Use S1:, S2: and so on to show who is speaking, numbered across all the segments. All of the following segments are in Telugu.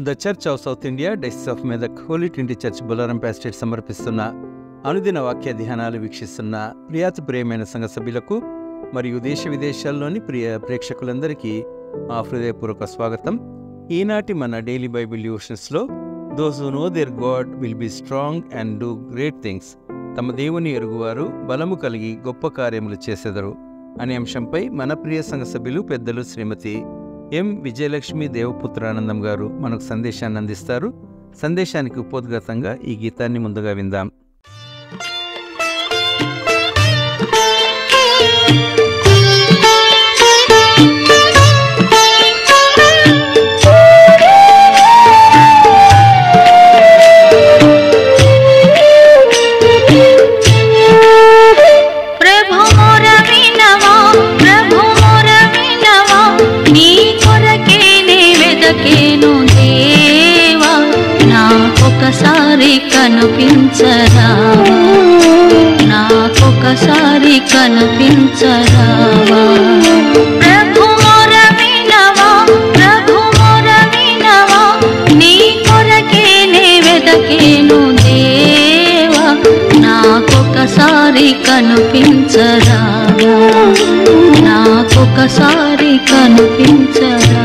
S1: The Church of South India Diocese of Medak Holy Trinity Church Bollaram pastorate సమర్పిస్తున్న అనుదిన వాక్య ధ్యానాలు వీక్షిస్తున్న ప్రియమైన సంఘ సభ్యులకు మరియు దేశ విదేశాల్లోని ప్రేక్షకులందరికీ ఆ హృదయపూర్వక స్వాగతం. ఈనాటి మన డైలీ బైబిల్ డివోషన్స్లో those who know their God will be strong and do great things, తమ దేవుని ఎరుగువారు బలము కలిగి గొప్ప కార్యములు చేసెదరు అనే అంశంపై మన ప్రియ సంఘ సభ్యులు పెద్దలు శ్రీమతి ఎం విజయలక్ష్మి దేవపుత్రానందం గారు మనకు సందేశాన్ని అందిస్తారు. సందేశానికి ఉపోద్ఘాతంగా ఈ గీతాన్ని ముందుగా విందాం.
S2: నాకొకసారి కనిపించరావా ప్రభు మొర వినవా, ప్రభు మొర వినవా, నీ కొరకేనే వెదకేను దేవా, నాకొకసారి కనిపించరావా, నాకొకసారి కనిపించరావా.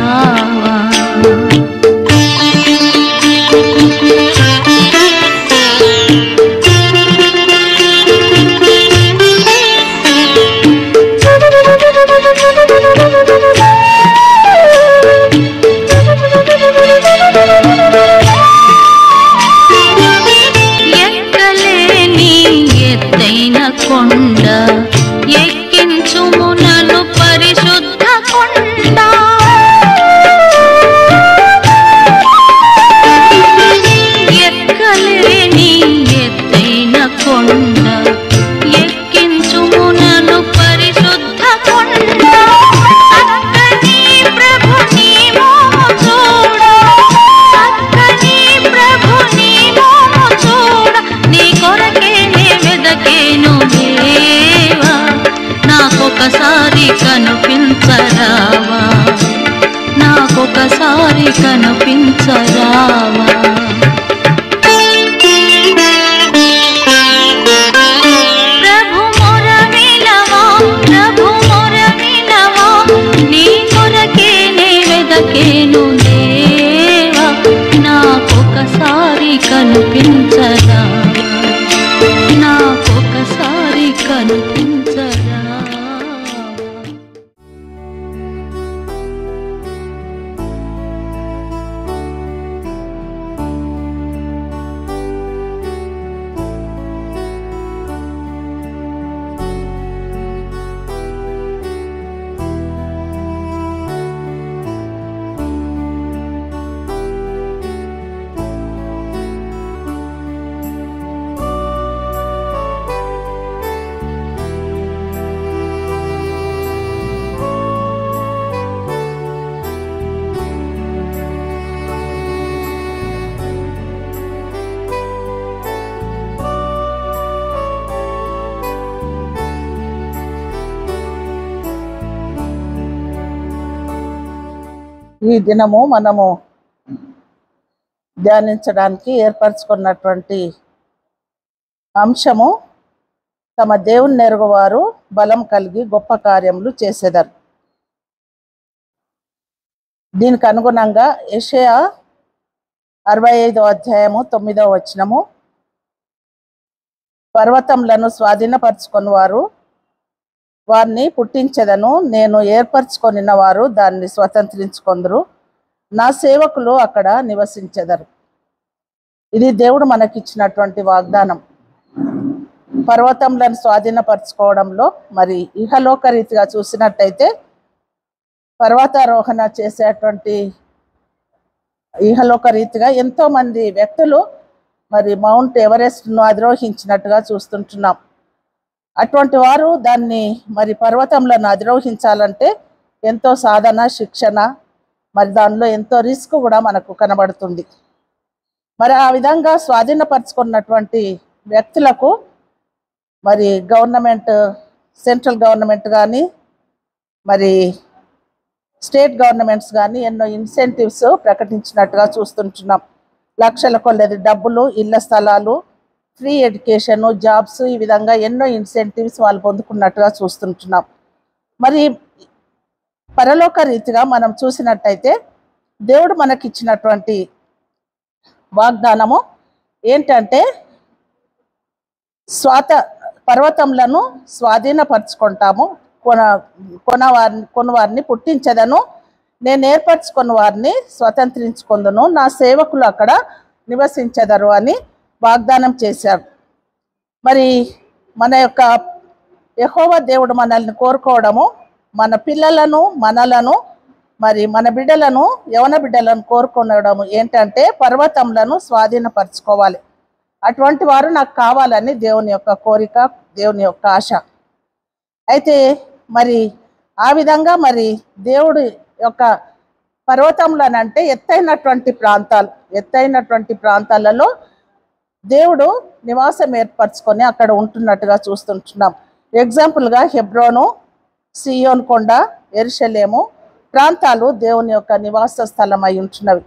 S2: ఎక్కలేని ఎత్తైన కొండ ఎక్కించుము నన్ను పరిశుద్ధ కొండ, ఎక్కలేని ఎత్తైన కొండ ఎక్కించుము నన్ను పరిశుద్ధ కొండ, చక్కని ప్రభు నీ మోము చూడ, చక్కని ప్రభు నీ మోము చూడ, నీ కొరకే నే వెదకేను దేవా, నాకొకసారి కనిపించరావా, నాకొకసారి కనిపించరావా. ప్రభు మొర వినవా, ప్రభు మొర వినవా, నీ కొరకే నే వెదకేను దేవా, నాకొకసారి కనిపించరావా, నాకొకసారి కనిపించరావా.
S3: ఈ దినము మనము ధ్యానించడానికి ఏర్పరచుకున్నటువంటి అంశము, తమ దేవుని ఎరుగువారు బలం కలిగి గొప్ప కార్యములు చేసేదారు. దీనికి అనుగుణంగా యెషయా 65వ అధ్యాయము 9వ వచనము, పర్వతములను స్వాధీనపరచుకొని వారు వారిని పుట్టించెదను, నేను ఏర్పరచుకొనిన వారు దాన్ని స్వతంత్రించుకొందరు, నా సేవకులు అక్కడ నివసించెదరు. ఇది దేవుడు మనకిచ్చినటువంటి వాగ్దానం. పర్వతములను స్వాధీనపరచుకోవడంలో మరి ఇహలోక రీతిగా చూసినట్టయితే పర్వతారోహణ చేసేటువంటి ఇహలోక రీతిగా ఎంతోమంది వ్యక్తులు మరి మౌంట్ ఎవరెస్ట్ను అధిరోహించినట్టుగా చూస్తుంటున్నాం. అటువంటి వారు దాన్ని మరి పర్వతములను అధిరోహించాలంటే ఎంతో సాధన, శిక్షణ, మరి దానిలో ఎంతో రిస్క్ కూడా మనకు కనబడుతుంది. మరి ఆ విధంగా స్వాధీనపరచుకున్నటువంటి వ్యక్తులకు మరి గవర్నమెంట్, సెంట్రల్ గవర్నమెంట్ కానీ మరి స్టేట్ గవర్నమెంట్స్ కానీ ఎన్నో ఇన్సెంటివ్స్ ప్రకటించినట్టుగా చూస్తుంటున్నాం. లక్షల కొలది డబ్బులు, ఇళ్ల స్థలాలు, ఫ్రీ ఎడ్యుకేషన్, జాబ్స్, ఈ విధంగా ఎన్నో ఇన్సెంటివ్స్ వాళ్ళు పొందుకున్నట్టుగా చూస్తుంటున్నాం. మరి పరలోక రీతిగా మనం చూసినట్టయితే దేవుడు మనకిచ్చినటువంటి వాగ్దానము ఏంటంటే పర్వతములను స్వాధీనపరచుకుంటాము, కొనవారిని పుట్టించదను, నేను ఏర్పరచుకున్న వారిని స్వతంత్రించుకుందును, నా సేవకులు అక్కడ నివసించెదరు అని వాగ్దానం చేశారు. మరి మన యొక్క యెహోవా దేవుడు మనల్ని కోరుకోవడము, మన పిల్లలను, మనలను, మరి మన బిడ్డలను, యవన బిడ్డలను కోరుకోవడము ఏంటంటే పర్వతములను స్వాధీనపరచుకోవాలి. అటువంటి వారు నాకు కావాలని దేవుని యొక్క కోరిక, దేవుని యొక్క ఆశ. అయితే మరి ఆ విధంగా మరి దేవుడు యొక్క పర్వతములనంటే ఎత్తైనటువంటి ప్రాంతాలలో దేవుడు నివాసం ఏర్పరచుకొని అక్కడ ఉంటున్నట్టుగా చూస్తుంటున్నాం. ఎగ్జాంపుల్గా హెబ్రోను, సియోన్ కొండ, యెరూషలేము ప్రాంతాలు దేవుని యొక్క నివాస స్థలం అయి ఉంటున్నవి.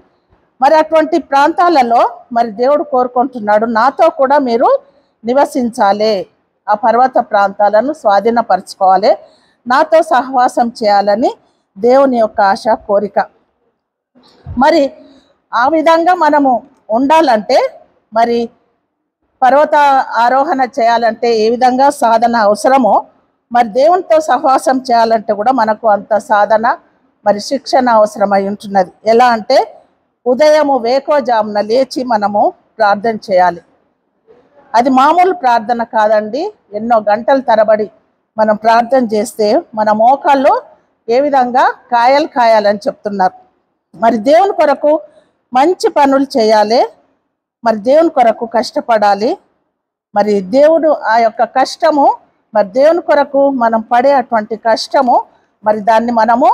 S3: మరి అటువంటి ప్రాంతాలలో మరి దేవుడు కోరుకుంటున్నాడు, నాతో కూడా మీరు నివసించాలి, ఆ పర్వత ప్రాంతాలను స్వాధీనపరచుకోవాలి, నాతో సహవాసం చేయాలని దేవుని యొక్క ఆశ, కోరిక. మరి ఆ విధంగా మనము ఉండాలంటే మరి పర్వత ఆరోహణ చేయాలంటే ఏ విధంగా సాధన అవసరమో మరి దేవునితో సహవాసం చేయాలంటే కూడా మనకు అంత సాధన మరి శిక్షణ అవసరమై ఉంటున్నది. ఎలా అంటే ఉదయము వేకోజామున లేచి మనము ప్రార్థన చేయాలి. అది మామూలు ప్రార్థన కాదండి. ఎన్నో గంటల తరబడి మనం ప్రార్థన చేస్తే మన మోకాళ్ళు ఏ విధంగా కాయాలని చెప్తున్నారు. మరి దేవుని కొరకు మంచి పనులు చేయాలి, మరి దేవుని కొరకు కష్టపడాలి. మరి దేవుడు ఆ యొక్క కష్టము, మరి దేవుని కొరకు మనం పడే అటువంటి కష్టము, మరి దాన్ని మనము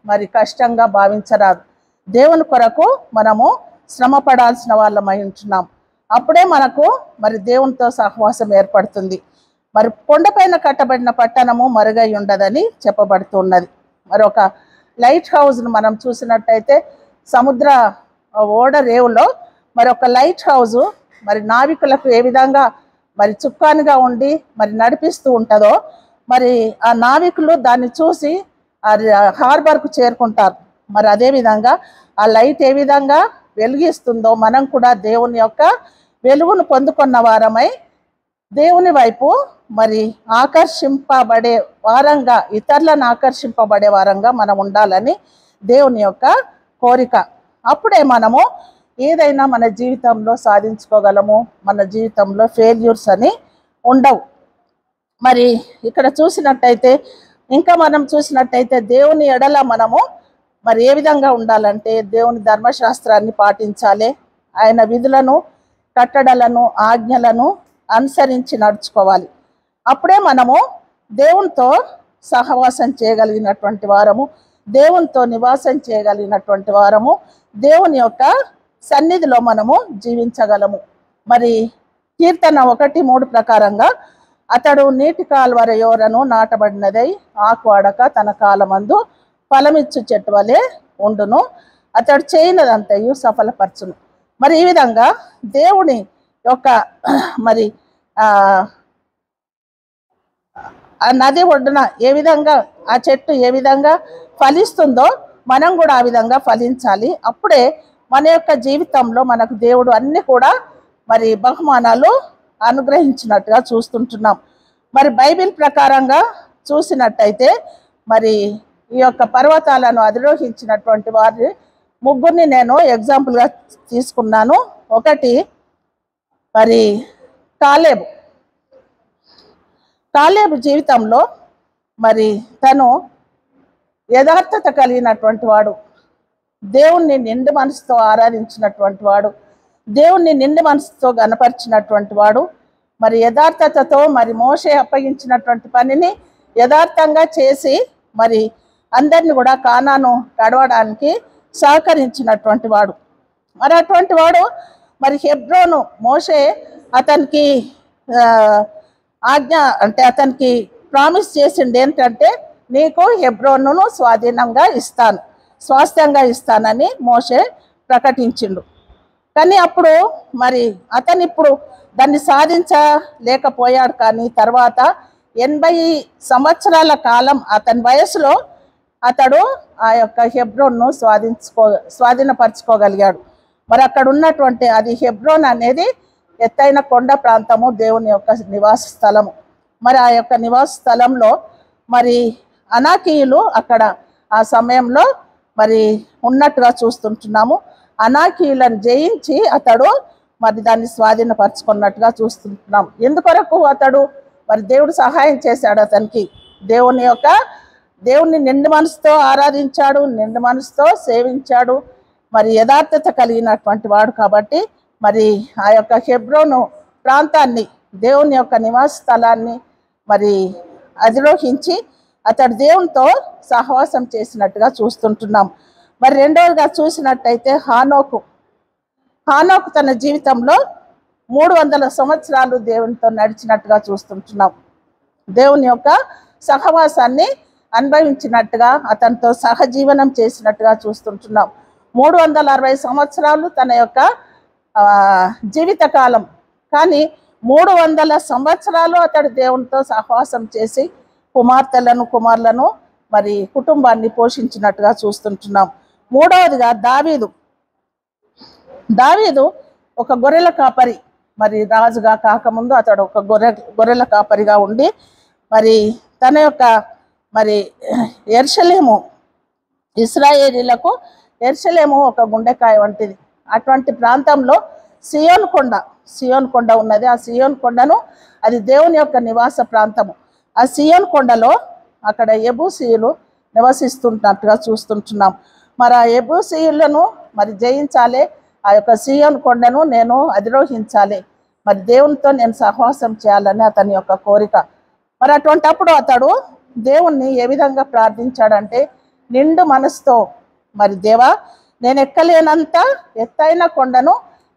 S3: మరి కష్టంగా భావించరాదు. దేవుని కొరకు మనము శ్రమ పడాల్సిన వాళ్ళమై ఉంటున్నాం. అప్పుడే మనకు మరి దేవునితో సహవాసం ఏర్పడుతుంది. మరి కొండపైన కట్టబడిన పట్టణము మరుగై ఉండదని చెప్పబడుతున్నది. మరి ఒక లైట్ హౌస్ను మనం చూసినట్టయితే సముద్ర ఓడ రేవులో మరి ఒక లైట్ హౌస్ మరి నావికులకు ఏ విధంగా మరి చుక్కానిగా ఉండి మరి నడిపిస్తూ ఉంటుందో, మరి ఆ నావికులు దాన్ని చూసి హార్బర్కు చేరుకుంటారు. మరి అదేవిధంగా ఆ లైట్ ఏ విధంగా వెలిగిస్తుందో మనం కూడా దేవుని యొక్క వెలుగును పొందుకున్న వారమై దేవుని వైపు మరి ఆకర్షింపబడే వారంగా, ఇతరులను ఆకర్షింపబడే వారంగా మనం ఉండాలని దేవుని యొక్క కోరిక. అప్పుడే మనము ఏదైనా మన జీవితంలో సాధించుకోగలము, మన జీవితంలో ఫెయిల్యూర్స్ అని ఉండవు. మరి ఇక్కడ చూసినట్టయితే ఇంకా మనం చూసినట్టయితే దేవుని ఎడల మనము మరి ఏ విధంగా ఉండాలంటే దేవుని ధర్మశాస్త్రాన్ని పాటించాలి, ఆయన విధులను, కట్టడలను, ఆజ్ఞలను అనుసరించి నడుచుకోవాలి. అప్పుడే మనము దేవునితో సహవాసం చేయగలిగినటువంటి వారము, దేవునితో నివాసం చేయగలిగినటువంటి వారము, దేవుని యొక్క సన్నిధిలో మనము జీవించగలము. మరి కీర్తన 1:3 ప్రకారంగా అతడు నీటి కాల్వర యోరను నాటబడినదై ఆకువాడక తన కాలమందు ఫలమిచ్చు చెట్టు వలె ఉండును, అతడు చేయనదంతయు సఫలపరచును. మరి ఈ విధంగా దేవుని యొక్క మరి ఆ నది ఒడ్డున ఏ విధంగా ఆ చెట్టు ఏ విధంగా ఫలిస్తుందో మనం కూడా ఆ విధంగా ఫలించాలి. అప్పుడే మన యొక్క జీవితంలో మనకు దేవుడు అన్ని కూడా మరి బహుమానాలు అనుగ్రహించినట్టుగా చూస్తుంటున్నాం. మరి బైబిల్ ప్రకారంగా చూసినట్టయితే మరి ఈ యొక్క పర్వతాలను అధిరోహించినటువంటి వారి ముగ్గురిని నేను ఎగ్జాంపుల్గా తీసుకున్నాను. ఒకటి మరి కాలేబు జీవితంలో మరి తను యథార్థత కలిగినటువంటి వాడు, దేవుణ్ణి నిండు మనసుతో ఆరాధించినటువంటి వాడు, దేవుణ్ణి నిండు మనసుతో గణపరిచినటువంటి వాడు. మరి యథార్థతతో మరి మోషే అప్పగించినటువంటి పనిని యథార్థంగా చేసి మరి అందరిని కూడా కానాను నడవడానికి సహకరించినటువంటి వాడు. మరి అటువంటి వాడు మరి హెబ్రోను మోషే అతనికి ఆజ్ఞ అంటే అతనికి ప్రామిస్ చేసింది ఏంటంటే నీకు హెబ్రోనును స్వాధీనంగా ఇస్తాను. స్వాస్థ్యంగా ఇస్తానని మోషే ప్రకటించిండు. కానీ అప్పుడు మరి అతను ఇప్పుడు దాన్ని సాధించలేకపోయాడు. కానీ తర్వాత 80 సంవత్సరాల కాలం అతని వయసులో అతడు ఆ యొక్క హెబ్రోన్ను స్వాధీనపరచుకోగలిగాడు. మరి అక్కడ ఉన్నటువంటి అది హెబ్రోన్ అనేది ఎత్తైన కొండ ప్రాంతము, దేవుని యొక్క నివాస స్థలము. మరి ఆ యొక్క నివాస స్థలంలో మరి అనాకీయులు అక్కడ ఆ సమయంలో మరి ఉన్నట్టుగా చూస్తుంటున్నాము. అనాకీయులను జయించి అతడు మరి దాన్ని స్వాధీనపరచుకున్నట్టుగా చూస్తుంటున్నాం. ఎందుకొరకు అతడు మరి దేవుడు సహాయం చేశాడు అతనికి. దేవుని నిండు మనసుతో ఆరాధించాడు, నిండు మనసుతో సేవించాడు, మరి యథార్థత కలిగినటువంటి వాడు. కాబట్టి మరి ఆ యొక్క హెబ్రోను ప్రాంతాన్ని, దేవుని యొక్క నివాస స్థలాన్ని మరి అధిరోహించి అతడు దేవునితో సహవాసం చేసినట్టుగా చూస్తుంటున్నాం. మరి రెండవదిగా చూసినట్టయితే హానోకు తన జీవితంలో 300 సంవత్సరాలు దేవునితో నడిచినట్టుగా చూస్తుంటున్నాం. దేవుని యొక్క సహవాసాన్ని అనుభవించినట్టుగా, అతనితో సహజీవనం చేసినట్టుగా చూస్తుంటున్నాం. 360 సంవత్సరాలు తన యొక్క జీవితకాలం. కానీ 300 సంవత్సరాలు అతడు దేవునితో సహవాసం చేసి కుమారులను మరి కుటుంబాన్ని పోషించినట్టుగా చూస్తుంటున్నాం. మూడవదిగా దావీదు ఒక గొర్రెల కాపరి. మరి రాజుగా కాకముందు అతడు ఒక గొర్రెల కాపరిగా ఉండి మరి తన యొక్క మరి యెరూషలేము, ఇశ్రాయేలీలకు యెరూషలేము ఒక గుండెకాయ వంటిది. అటువంటి ప్రాంతంలో సియోను కొండ ఉన్నది. ఆ సియోను కొండను, అది దేవుని యొక్క నివాస ప్రాంతము. ఆ సియోను కొండలో అక్కడ యెబూసీయులు నివసిస్తున్నట్టుగా చూస్తుంటున్నాం. మరి ఆ యెబూసీయులను మరి జయించాలి, ఆ యొక్క సియోను కొండను నేను అధిరోహించాలి, మరి దేవునితో నేను సహవాసం చేయాలని అతని యొక్క కోరిక. మరి అటువంటప్పుడు అతడు దేవుణ్ణి ఏ విధంగా ప్రార్థించాడంటే నిండు మనసుతో, మరి దేవా, నేను ఎక్కలేనంత ఎత్తైన కొండను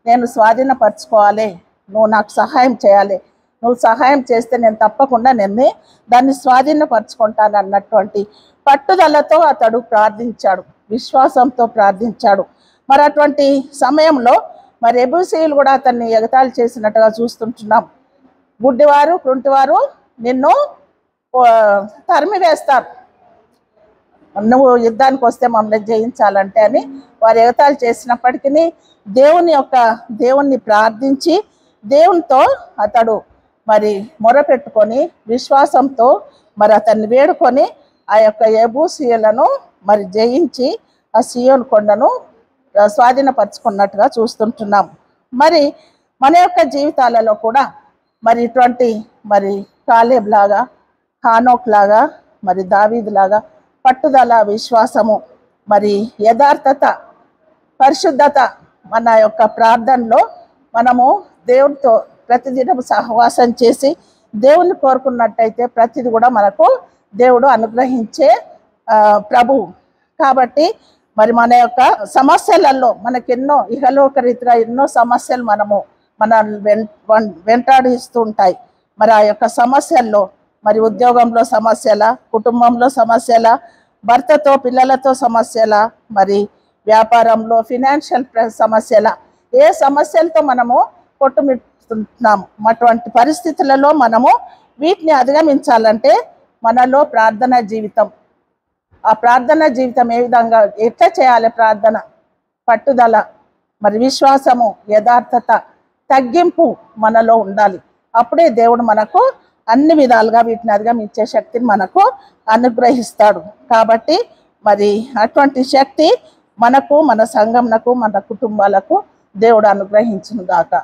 S3: నేను స్వాధీనపరచుకోవాలి, నువ్వు నాకు సహాయం చేయాలి, నువ్వు సహాయం చేస్తే నేను తప్పకుండా దాన్ని స్వాధీనపరచుకుంటాను అన్నటువంటి పట్టుదలతో అతడు ప్రార్థించాడు, విశ్వాసంతో ప్రార్థించాడు. మరి అటువంటి సమయంలో మరి యెబూసీయులు కూడా అతన్ని ఎగతాళి చేసినట్టుగా చూస్తుంటున్నాం. గుడ్డివారు, కుంటివారు నిన్ను తరిమి వేస్తారు, నువ్వు యుద్ధానికి వస్తే మమ్మల్ని జయించాలంటే అని వారు ఎగతాళి చేసినప్పటికీ దేవుణ్ణి ప్రార్థించి దేవునితో అతడు మరి మొరపెట్టుకొని విశ్వాసంతో మరి అతన్ని వేడుకొని ఆ యొక్క యెబూసీయులను మరి జయించి ఆ సియోను కొండను స్వాధీనపరచుకున్నట్టుగా చూస్తుంటున్నాం. మరి మన యొక్క జీవితాలలో కూడా మరి ఇటువంటి మరి కాలేబ్ లాగా, హానోక్ లాగా, మరి దావీదు లాగా పట్టుదల, విశ్వాసము, మరి యథార్థత, పరిశుద్ధత మన యొక్క ప్రార్థనలో మనము దేవుడితో ప్రతిదినం సహవాసం చేసి దేవుని కోరుకున్నట్టయితే ప్రతిది కూడా మనకు దేవుడు అనుగ్రహించే ప్రభువు. కాబట్టి మరి మన యొక్క సమస్యలలో మనకెన్నో ఇహలోక రీతిగా ఎన్నో సమస్యలు మన వెంటాడిస్తూ ఉంటాయి. మరి ఆ యొక్క సమస్యల్లో మరి ఉద్యోగంలో సమస్యల, కుటుంబంలో సమస్యల, భర్తతో పిల్లలతో సమస్యల, మరి వ్యాపారంలో ఫినాన్షియల్ సమస్యల, ఏ సమస్యలతో మనము కొట్టుమిట్టుతున్నాము. అటువంటి పరిస్థితులలో మనము వీటిని అధిగమించాలంటే మనలో ప్రార్థనా జీవితం, ఆ ప్రార్థనా జీవితం ఏ విధంగా ఎట్లా చేయాలి, ప్రార్థన, పట్టుదల, మరి విశ్వాసము, యథార్థత, తగ్గింపు మనలో ఉండాలి. అప్పుడే దేవుడు మనకు అన్ని విధాలుగా వీటిని అధిగమించే శక్తిని మనకు అనుగ్రహిస్తాడు. కాబట్టి మరి అటువంటి శక్తి మనకు, మన సంఘంకు, మన కుటుంబాలకు దేవుడు అనుగ్రహించును గాక.